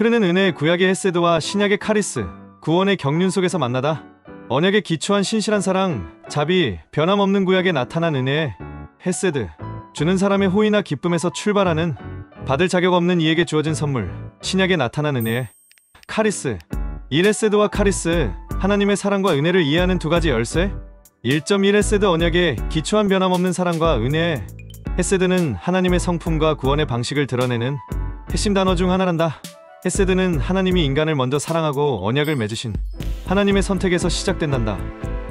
흐르는 은혜의 구약의 헤세드와 신약의 카리스, 구원의 경륜 속에서 만나다. 언약에 기초한 신실한 사랑, 자비, 변함없는 구약에 나타난 은혜의 헤세드, 주는 사람의 호의나 기쁨에서 출발하는 받을 자격 없는 이에게 주어진 선물, 신약에 나타난 은혜의 카리스. 이 헤세드와 카리스, 하나님의 사랑과 은혜를 이해하는 두 가지 열쇠. 1.1 헤세드 언약에 기초한 변함없는 사랑과 은혜의 헤세드는 하나님의 성품과 구원의 방식을 드러내는 핵심 단어 중 하나란다. 헤세드는 하나님이 인간을 먼저 사랑하고 언약을 맺으신 하나님의 선택에서 시작된단다.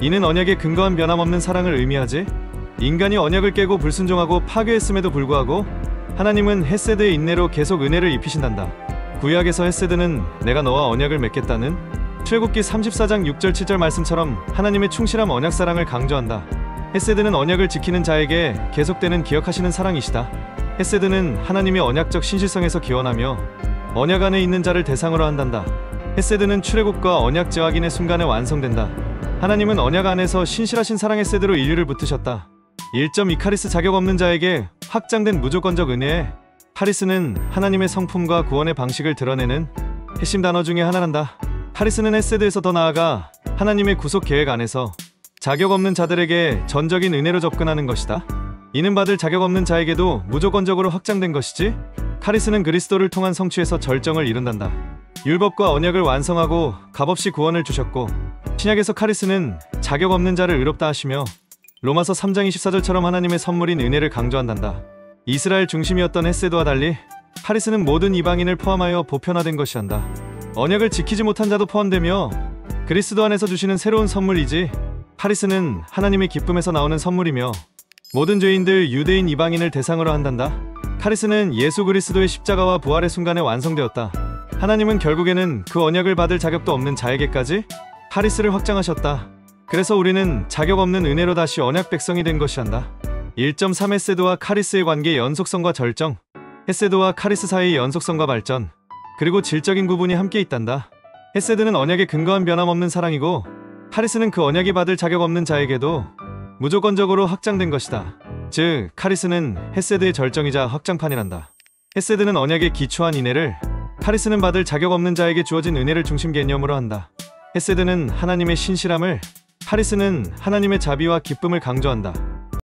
이는 언약에 근거한 변함없는 사랑을 의미하지, 인간이 언약을 깨고 불순종하고 파괴했음에도 불구하고 하나님은 헤세드의 인내로 계속 은혜를 입히신단다. 구약에서 헤세드는 내가 너와 언약을 맺겠다는 출애굽기 34장 6절 7절 말씀처럼 하나님의 충실한 언약 사랑을 강조한다. 헤세드는 언약을 지키는 자에게 계속되는 기억하시는 사랑이시다. 헤세드는 하나님의 언약적 신실성에서 기원하며 언약 안에 있는 자를 대상으로 한단다. 헤세드는 출애굽과 언약 재확인의 순간에 완성된다. 하나님은 언약 안에서 신실하신 사랑 헤세드로 인류를 붙드셨다. 1.2 카리스 자격 없는 자에게 확장된 무조건적 은혜의 카리스는 하나님의 성품과 구원의 방식을 드러내는 핵심 단어 중에 하나란다. 카리스는 헤세드에서 더 나아가 하나님의 구속 계획 안에서 자격 없는 자들에게 전적인 은혜로 접근하는 것이다. 이는 받을 자격 없는 자에게도 무조건적으로 확장된 것이지, 카리스는 그리스도를 통한 성취에서 절정을 이룬단다. 율법과 언약을 완성하고 값없이 구원을 주셨고, 신약에서 카리스는 자격 없는 자를 의롭다 하시며 로마서 3장 24절처럼 하나님의 선물인 은혜를 강조한단다. 이스라엘 중심이었던 헤세드와 달리 카리스는 모든 이방인을 포함하여 보편화된 것이란다. 언약을 지키지 못한 자도 포함되며 그리스도 안에서 주시는 새로운 선물이지, 카리스는 하나님의 기쁨에서 나오는 선물이며 모든 죄인들 유대인 이방인을 대상으로 한단다. 카리스는 예수 그리스도의 십자가와 부활의 순간에 완성되었다. 하나님은 결국에는 그 언약을 받을 자격도 없는 자에게까지 카리스를 확장하셨다. 그래서 우리는 자격 없는 은혜로 다시 언약 백성이 된 것이란다. 1.3 헤세드와 카리스의 관계의 연속성과 절정, 헤세드와 카리스 사이의 연속성과 발전, 그리고 질적인 구분이 함께 있단다. 헤세드는 언약에 근거한 변함없는 사랑이고, 카리스는 그 언약이 받을 자격 없는 자에게도 무조건적으로 확장된 것이다. 즉, 카리스는 헤세드의 절정이자 확장판이란다. 헤세드는 언약에 기초한 인애를, 카리스는 받을 자격 없는 자에게 주어진 은혜를 중심 개념으로 한다. 헤세드는 하나님의 신실함을, 카리스는 하나님의 자비와 기쁨을 강조한다.